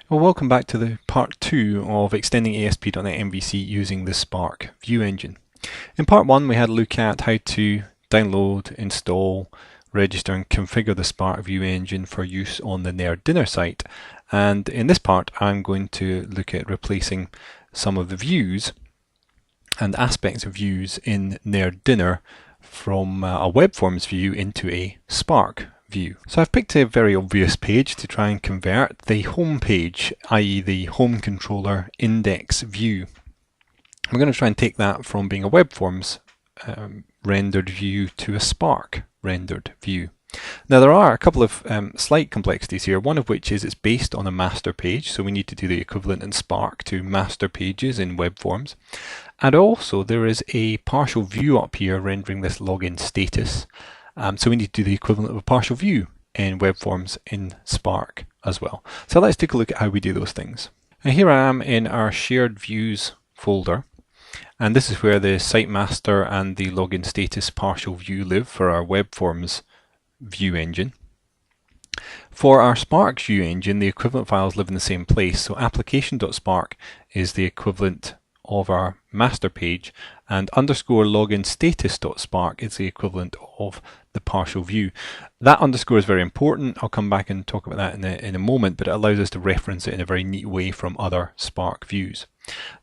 Well, welcome back to the part 2 of extending ASP.NET MVC using the Spark View Engine. In part 1 we had a look at how to download, install, register and configure the Spark View Engine for use on the Nerd Dinner site, and in this part I'm going to look at replacing some of the views and aspects of views in Nerd Dinner from a web forms view into a Spark view. So I've picked a very obvious page to try and convert, the home page, i.e. the home controller index view. I'm going to try and take that from being a web forms rendered view to a Spark rendered view. Now there are a couple of slight complexities here, one of which is it's based on a master page, so we need to do the equivalent in Spark to master pages in web forms. And also there is a partial view up here rendering this login status. So we need to do the equivalent of a partial view in web forms in Spark as well. So let's take a look at how we do those things. Now here I am in our shared views folder, and this is where the site master and the login status partial view live for our web forms view engine. For our Spark view engine, the equivalent files live in the same place, so application.spark is the equivalent of our master page, and underscore login status.spark is the equivalent of the partial view. That underscore is very important. I'll come back and talk about that in a moment, but it allows us to reference it in a very neat way from other Spark views.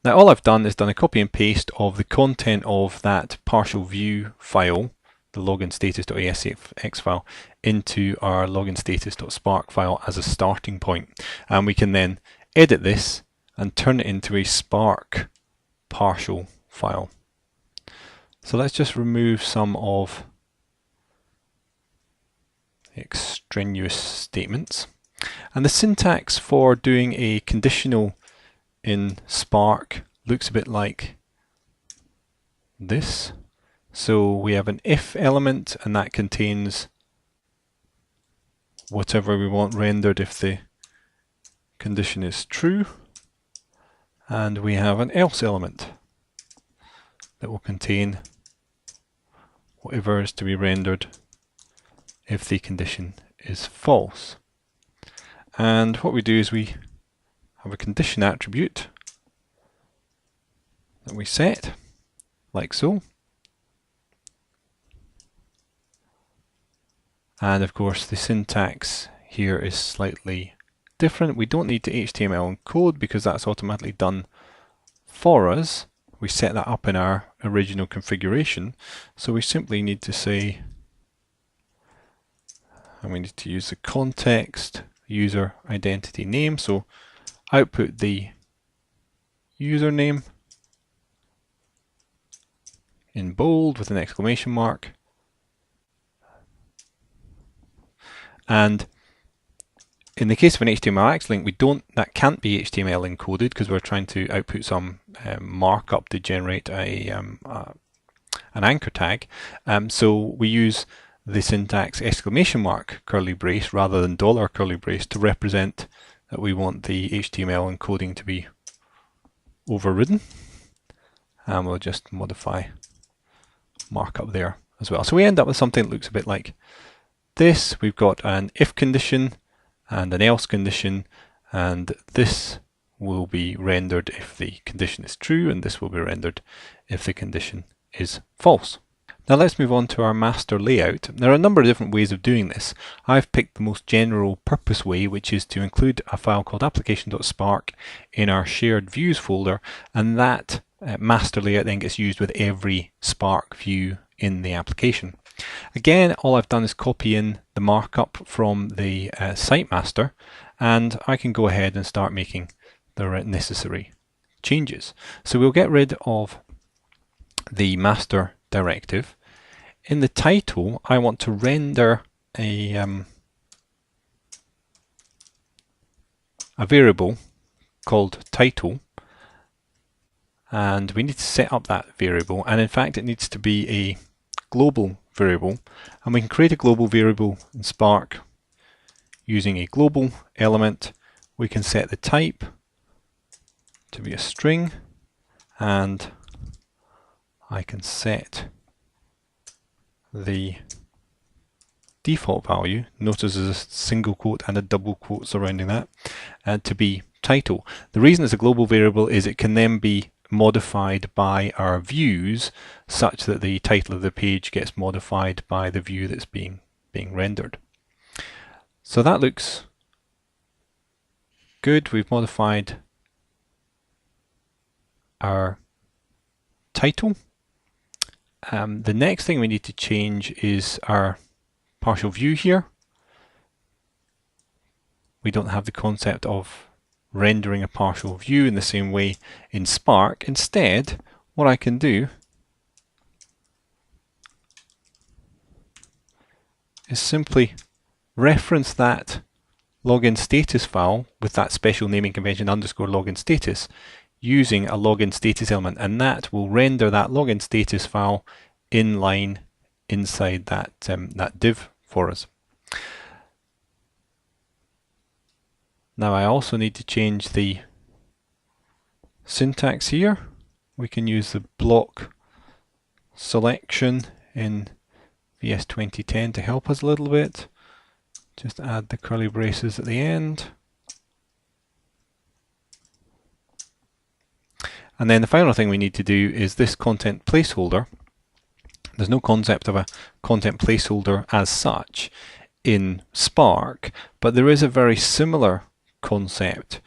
Now all I've done is done a copy and paste of the content of that partial view file, the login status.asx file, into our login status.spark file as a starting point, and we can then edit this and turn it into a Spark partial file. So let's just remove some of the extraneous statements, and the syntax for doing a conditional in Spark looks a bit like this. So we have an if element, and that contains whatever we want rendered if the condition is true, and we have an else element that will contain whatever is to be rendered if the condition is false. And what we do is we have a condition attribute that we set like so. And of course the syntax here is slightly different. We don't need to HTML encode because that's automatically done for us. We set that up in our original configuration. So we simply need to say, and we need to use the context user identity name. So output the username in bold with an exclamation mark. And in the case of an HTML link, that can't be HTML encoded because we're trying to output some markup to generate an anchor tag. So we use the syntax exclamation mark curly brace rather than dollar curly brace to represent that we want the HTML encoding to be overridden. And we'll just modify markup there as well. So we end up with something that looks a bit like this. We've got an if condition and an else condition, and this will be rendered if the condition is true, and this will be rendered if the condition is false. Now let's move on to our master layout. There are a number of different ways of doing this. I've picked the most general purpose way, which is to include a file called application.spark in our shared views folder, and that master layout then gets used with every Spark view in the application. Again, all I've done is copy in the markup from the site master, and I can go ahead and start making the necessary changes. So we'll get rid of the master directive. In the title, I want to render a variable called title, and we need to set up that variable, and in fact it needs to be a global variable, and we can create a global variable in Spark using a global element. We can set the type to be a string, and I can set the default value, notice there's a single quote and a double quote surrounding that, to be title. The reason it's a global variable is it can then be modified by our views such that the title of the page gets modified by the view that's being rendered. So that looks good. We've modified our title. The next thing we need to change is our partial view here. We don't have the concept of rendering a partial view in the same way in Spark. Instead, what I can do is simply reference that login status file with that special naming convention _login status using a login status element, and that will render that login status file in line inside that div for us. Now I also need to change the syntax here. We can use the block selection in VS 2010 to help us a little bit. Just add the curly braces at the end. And then the final thing we need to do is this content placeholder. There's no concept of a content placeholder as such in Spark, but there is a very similar concept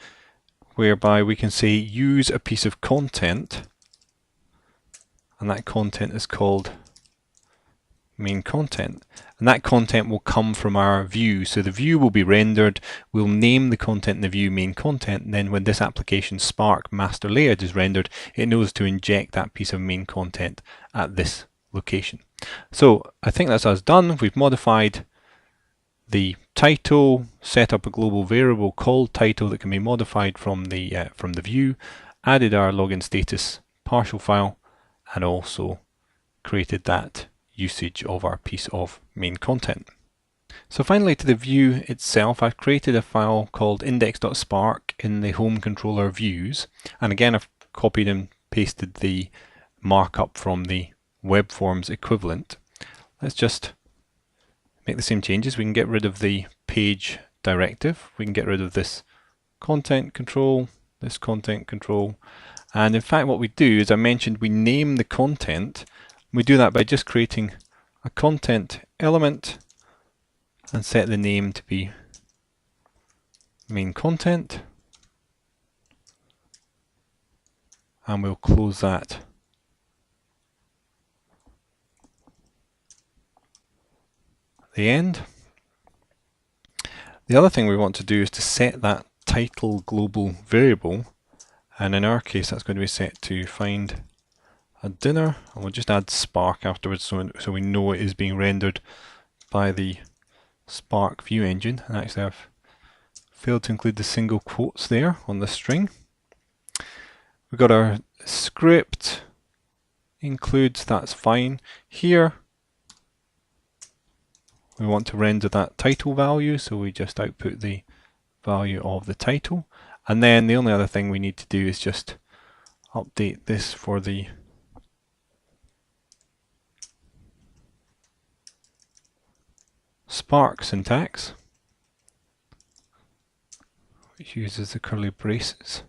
whereby we can say use a piece of content, and that content is called main content, and that content will come from our view. So the view will be rendered, we'll name the content in the view main content, and then when this application Spark master layout is rendered, it knows to inject that piece of main content at this location. So I think that's us done. We've modified the title, set up a global variable called title that can be modified from the view, added our login status partial file, and also created that usage of our piece of main content. So finally, to the view itself, I've created a file called index.spark in the home controller views, and again I've copied and pasted the markup from the web forms equivalent. Let's just make the same changes. We can get rid of the page directive, we can get rid of this content control, this content control, and in fact what we do is, I mentioned we name the content. We do that by just creating a content element and set the name to be main content, and we'll close that at the end. The other thing we want to do is to set that title global variable, and in our case that's going to be set to find a dinner, and we'll just add Spark afterwards so we know it is being rendered by the Spark view engine. And actually I've failed to include the single quotes there on the string. We've got our script includes, that's fine. Here we want to render that title value, so we just output the value of the title, and then the only other thing we need to do is just update this for the Spark syntax, which uses the curly braces.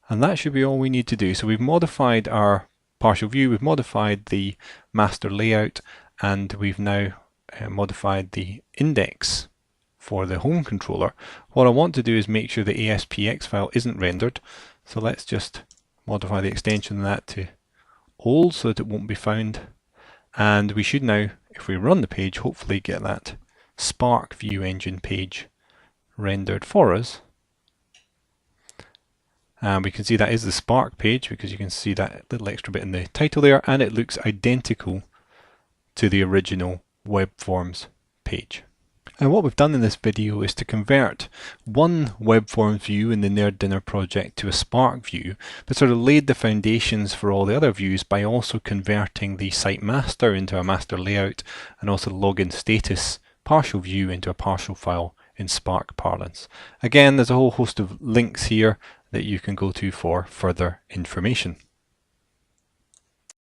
And that should be all we need to do. So we've modified our partial view, we've modified the master layout, and we've now modified the index for the home controller. What I want to do is make sure the ASPX file isn't rendered. So let's just modify the extension of that to old so that it won't be found. And we should now, if we run the page, hopefully get that Spark view engine page rendered for us. And we can see that is the Spark page, because you can see that little extra bit in the title there, and it looks identical to the original web forms page. And what we've done in this video is to convert one web forms view in the Nerd Dinner project to a Spark view, but sort of laid the foundations for all the other views by also converting the site master into a master layout, and also the login status partial view into a partial file in Spark parlance. Again, there's a whole host of links here that you can go to for further information.